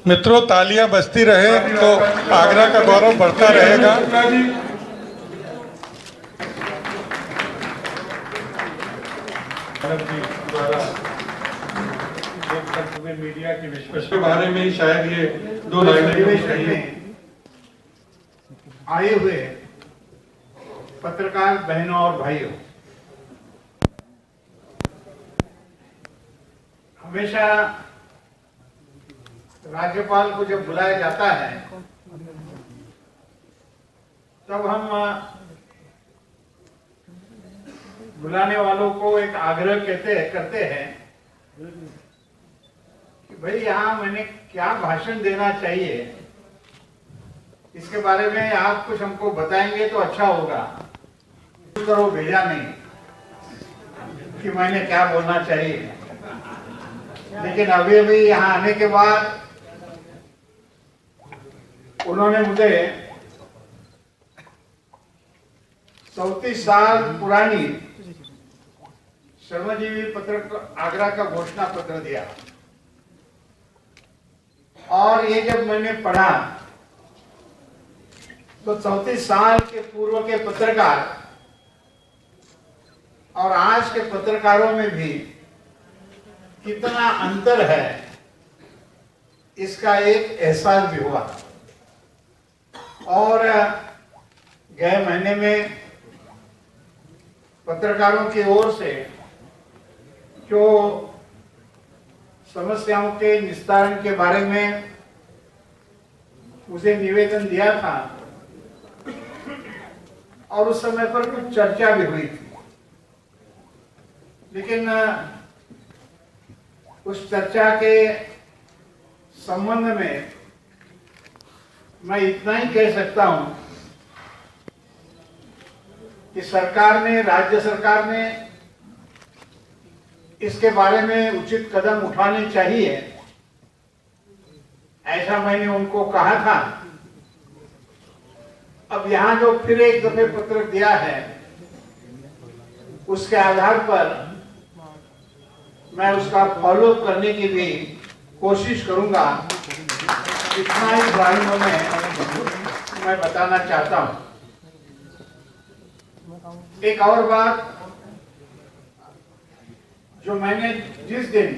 मित्रों, तालियां बजती रहे तो आगरा का गौरव बढ़ता रहेगा। मीडिया की विश्वास के बारे में शायद ये दो लाइनें आए हुए पत्रकार बहनों और भाइयों, हमेशा राज्यपाल को जब बुलाया जाता है तब हम बुलाने वालों को एक आग्रह करते हैं कि भाई यहाँ मैंने क्या भाषण देना चाहिए, इसके बारे में आप कुछ हमको बताएंगे तो अच्छा होगा। तो भेजा नहीं कि मैंने क्या बोलना चाहिए, लेकिन अभी यहाँ आने के बाद उन्होंने मुझे 34 साल पुरानी श्रमजीवी पत्र आगरा का घोषणा पत्र दिया, और ये जब मैंने पढ़ा तो 34 साल के पूर्व के पत्रकार और आज के पत्रकारों में भी कितना अंतर है, इसका एक एहसास भी हुआ। और गए महीने में पत्रकारों की ओर से जो समस्याओं के निस्तारण के बारे में मुझे निवेदन दिया था, और उस समय पर कुछ चर्चा भी हुई थी, लेकिन उस चर्चा के संबंध में मैं इतना ही कह सकता हूं कि राज्य सरकार ने इसके बारे में उचित कदम उठाने चाहिए, ऐसा मैंने उनको कहा था। अब यहाँ जो फिर एक दफे पत्र दिया है, उसके आधार पर मैं उसका फॉलो करने की भी कोशिश करूंगा। इतना ही प्रारंभ में मैं बताना चाहता हूं। एक और बात, जो मैंने जिस दिन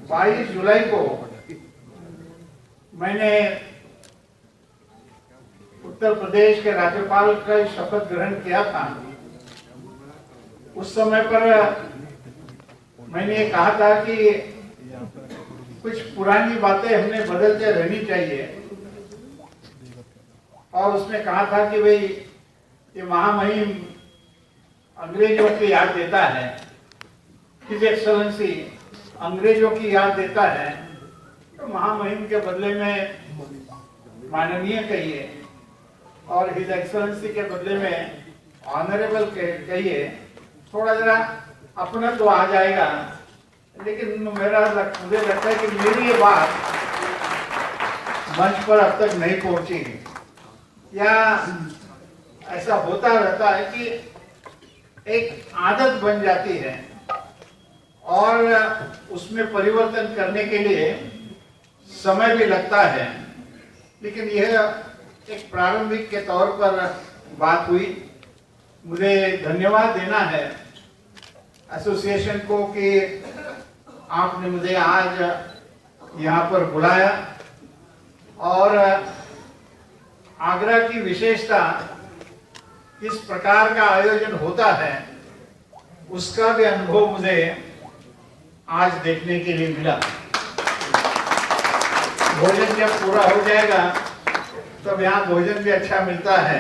22 जुलाई को मैंने उत्तर प्रदेश के राज्यपाल का शपथ ग्रहण किया था, उस समय पर मैंने कहा था कि कुछ पुरानी बातें हमने बदलते रहनी चाहिए, और उसमें कहा था कि भाई ये महामहिम अंग्रेजों की याद देता है, हिज एक्सलेंसी अंग्रेजों की याद देता है, तो महामहिम के बदले में माननीय कहिए, और हिज एक्सलेंसी के बदले में ऑनरेबल कहिए, थोड़ा जरा अपना तो आ जाएगा। लेकिन मुझे लगता है कि मेरी ये बात मंच पर अब तक नहीं पहुंची, या ऐसा होता रहता है कि एक आदत बन जाती है, और उसमें परिवर्तन करने के लिए समय भी लगता है। लेकिन यह एक प्रारंभिक के तौर पर बात हुई। मुझे धन्यवाद देना है एसोसिएशन को कि आपने मुझे आज यहाँ पर बुलाया, और आगरा की विशेषता, किस प्रकार का आयोजन होता है, उसका भी अनुभव मुझे आज देखने के लिए मिला। भोजन जब पूरा हो जाएगा तब यहाँ भोजन भी अच्छा मिलता है,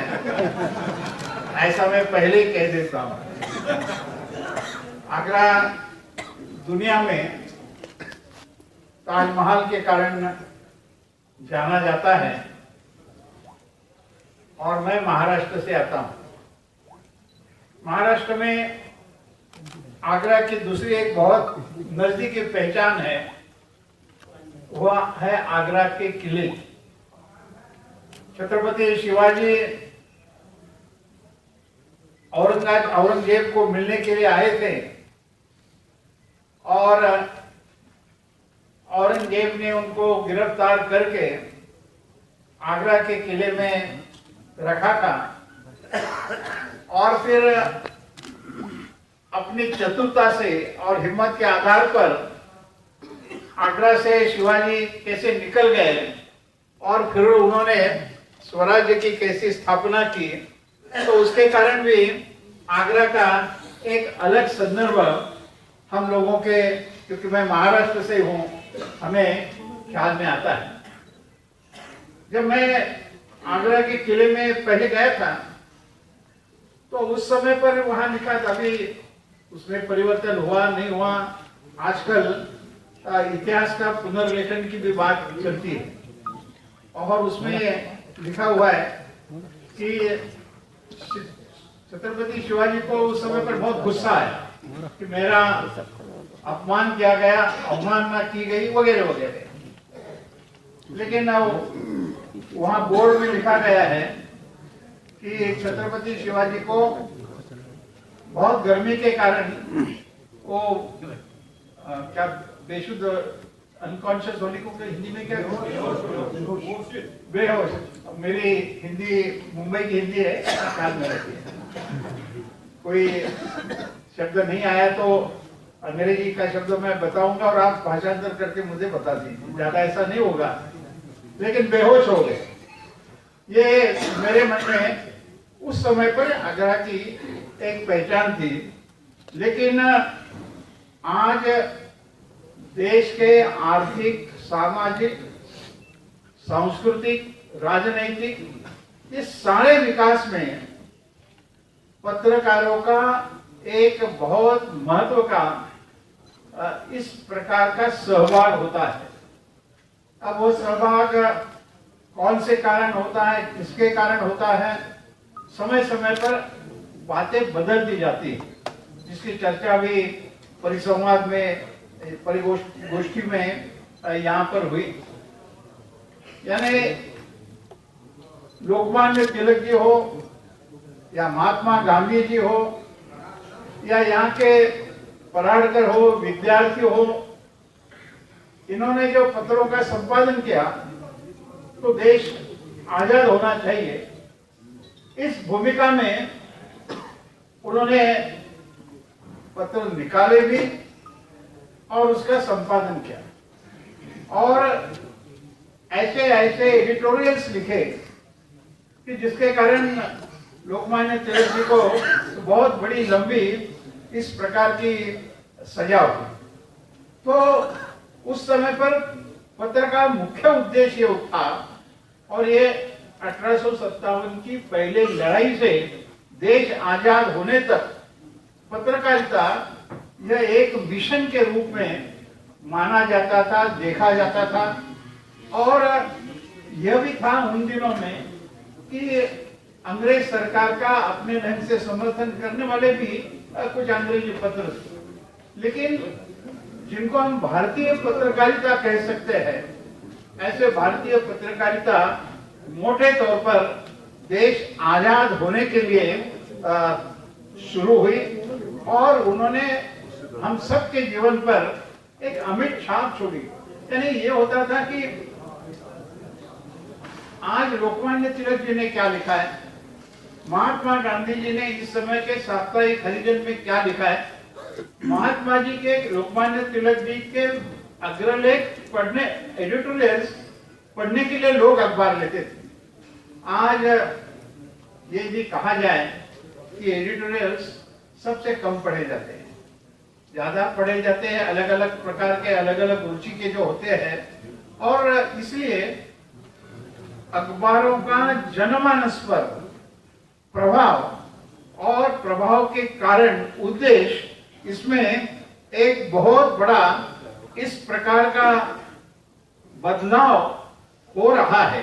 ऐसा मैं पहले ही कह देता हूँ। आगरा दुनिया में ताजमहल के कारण जाना जाता है, और मैं महाराष्ट्र से आता हूँ। महाराष्ट्र में आगरा की दूसरी एक बहुत नजदीकी पहचान है, वह है आगरा के किले। छत्रपति शिवाजी औरंगजेब को मिलने के लिए आए थे, औरंगजेब ने उनको गिरफ्तार करके आगरा के किले में रखा था और फिर अपनी चतुरता से और हिम्मत के आधार पर आगरा से शिवाजी कैसे निकल गए और फिर उन्होंने स्वराज्य की कैसी स्थापना की, तो उसके कारण भी आगरा का एक अलग संदर्भ हम लोगों के, क्योंकि मैं महाराष्ट्र से हूँ, हमें ख्याल में आता है। जब मैं आगरा के किले में पहले गया था तो उस समय पर वहां लिखा था, अभी उसमें परिवर्तन हुआ नहीं हुआ, आजकल इतिहास का पुनर्लेखन की भी बात चलती है और उसमें लिखा हुआ है कि छत्रपति शिवाजी को उस समय पर बहुत गुस्सा आया कि मेरा अपमान किया गया, अवमानना की गई वगैरह वगैरह। लेकिन वहां बोर्ड में लिखा गया है कि छत्रपति शिवाजी को बहुत गर्मी के कारण वो क्या बेशुद्ध अनकॉन्शियस होने को हिंदी में क्या बेहोश, मेरी हिंदी मुंबई की हिंदी है, ख्याल में रखिए। कोई शब्द नहीं आया तो अंग्रेजी का शब्द मैं बताऊंगा और आप भाषांतर करके मुझे बता दीजिए, ज्यादा ऐसा नहीं होगा। लेकिन बेहोश हो गए, ये मेरे मन में उस समय पर आगरा की एक पहचान थी। लेकिन आज देश के आर्थिक, सामाजिक, सांस्कृतिक, राजनैतिक इस सारे विकास में पत्रकारों का एक बहुत महत्व का इस प्रकार का सहभाग होता है। अब वो सहभाग कौन से कारण होता है, किसके कारण होता है, समय समय पर बातें बदलती जाती है, जिसकी चर्चा भी परिसंवाद में, परिगोष्ठी में यहाँ पर हुई। यानी लोकमान्य तिलक जी हो या महात्मा गांधी जी हो या यहाँ के पराड़कर हो, विद्यार्थी हो, इन्होंने जो पत्रों का संपादन किया तो देश आजाद होना चाहिए, इस भूमिका में उन्होंने पत्र निकाले भी और उसका संपादन किया और ऐसे ऐसे एडिटोरियल्स लिखे कि जिसके कारण लोकमान्य तिलक जी को बहुत बड़ी लंबी इस प्रकार की सजा हुई। तो उस समय पर पत्र का मुख्य उद्देश्य था और ये 1857 की पहले लड़ाई से देश आजाद होने तक पत्रकारिता यह एक मिशन के रूप में माना जाता था, देखा जाता था। और यह भी था उन दिनों में कि अंग्रेज सरकार का अपने ढंग से समर्थन करने वाले भी कुछ अंग्रेजी पत्र थे, लेकिन जिनको हम भारतीय पत्रकारिता कह सकते हैं, ऐसे भारतीय पत्रकारिता मोटे तौर पर देश आजाद होने के लिए शुरू हुई और उन्होंने हम सब के जीवन पर एक अमिट छाप छोड़ी। यानी ये होता था कि आज लोकमान्य तिलक जी ने क्या लिखा है, महात्मा गांधी जी ने इस समय के साप्ताहिक हरिजन में क्या लिखा है, महात्मा जी के, लोकमान्य तिलक जी के अग्रलेख पढ़ने, एडिटोरियल्स पढ़ने के लिए लोग अखबार लेते थे। आज ये भी कहा जाए कि एडिटोरियल्स सबसे कम पढ़े जाते हैं, ज्यादा पढ़े जाते हैं अलग अलग प्रकार के, अलग अलग रुचि के जो होते हैं, और इसलिए अखबारों का जनमानस पर प्रभाव और प्रभाव के कारण उद्देश्य, इसमें एक बहुत बड़ा इस प्रकार का बदलाव हो रहा है।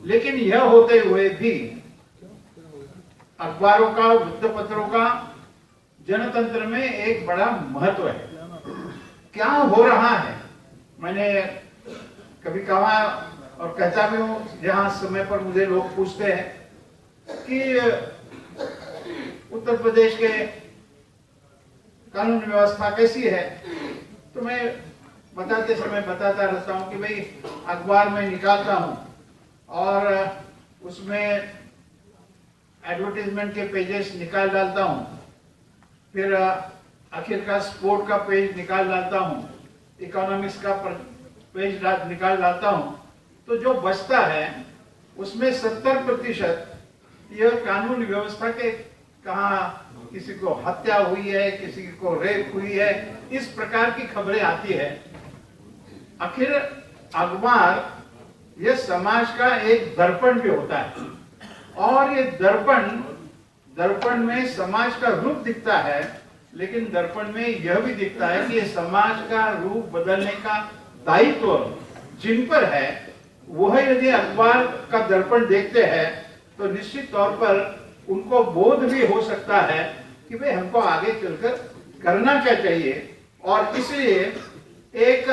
लेकिन यह होते हुए भी अखबारों का, वृत्तपत्रों का जनतंत्र में एक बड़ा महत्व है। क्या हो रहा है, मैंने कभी कहा और कहता भी हूं, जहां समय पर मुझे लोग पूछते हैं कि उत्तर प्रदेश के कानून व्यवस्था कैसी है, तो मैं बताते समय बताता रहता हूँ कि भाई अखबार में निकालता हूँ और उसमें एडवर्टीजमेंट के पेजेस निकाल डालता हूँ, फिर आखिरकार स्पोर्ट का पेज निकाल डालता हूँ, इकोनॉमिक्स का पेज निकाल डालता हूँ, तो जो बचता है उसमें 70% यह कानून व्यवस्था के, कहाँ किसी को हत्या हुई है, किसी को रेप हुई है, इस प्रकार की खबरें आती है। आखिर अखबार यह समाज का एक दर्पण भी होता है और ये दर्पण में समाज का रूप दिखता है, लेकिन दर्पण में यह भी दिखता है कि ये समाज का रूप बदलने का दायित्व जिन पर है, वह यदि अखबार का दर्पण देखते हैं तो निश्चित तौर पर उनको बोध भी हो सकता है कि भाई हमको आगे चलकर करना क्या चाहिए। और इसलिए एक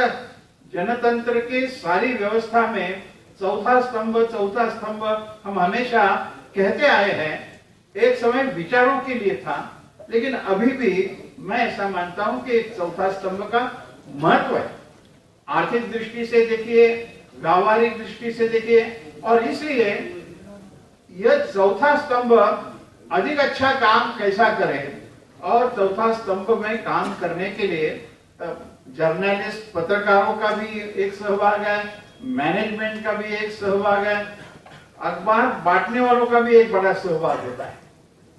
जनतंत्र की सारी व्यवस्था में चौथा स्तंभ हम हमेशा कहते आए हैं। एक समय विचारों के लिए था, लेकिन अभी भी मैं ऐसा मानता हूं कि चौथा स्तंभ का महत्व है। आर्थिक दृष्टि से देखिए, व्यावहारिक दृष्टि से देखिए, और इसलिए यह चौथा स्तंभ अधिक अच्छा काम कैसा करे, और चौथा स्तंभ में काम करने के लिए जर्नलिस्ट, पत्रकारों का भी एक सहभाग है, मैनेजमेंट का भी एक सहभाग है, अखबार बांटने वालों का भी एक बड़ा सहभाग होता है।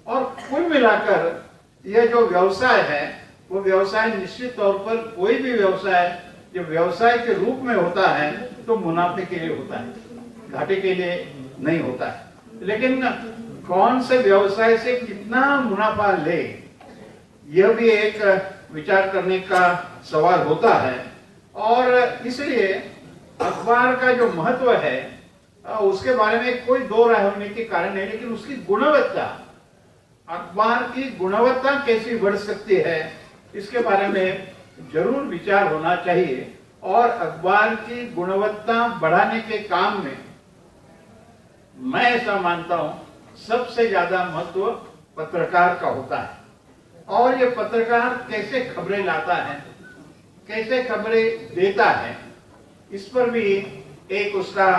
और कुल मिलाकर यह जो व्यवसाय है, वो व्यवसाय निश्चित तौर पर कोई भी व्यवसाय जो व्यवसाय के रूप में होता है तो मुनाफे के लिए होता है, घाटे के लिए नहीं होता है। लेकिन कौन से व्यवसाय से कितना मुनाफा ले, यह भी एक विचार करने का सवाल होता है। और इसलिए अखबार का जो महत्व है उसके बारे में कोई दो राय होने के कारण नहीं, लेकिन उसकी गुणवत्ता, अखबार की गुणवत्ता कैसी बढ़ सकती है, इसके बारे में जरूर विचार होना चाहिए। और अखबार की गुणवत्ता बढ़ाने के काम में मैं ऐसा मानता हूं सबसे ज्यादा महत्व पत्रकार का होता है। और ये पत्रकार कैसे खबरें लाता है, कैसे खबरें देता है, इस पर भी एक उसका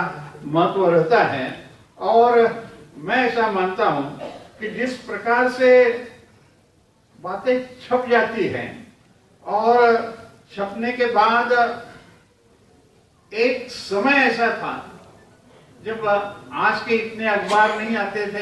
महत्व रहता है। और मैं ऐसा मानता हूं कि जिस प्रकार से बातें छप जाती हैं और छपने के बाद एक समय ऐसा था जब आज के इतने अखबार नहीं आते थे,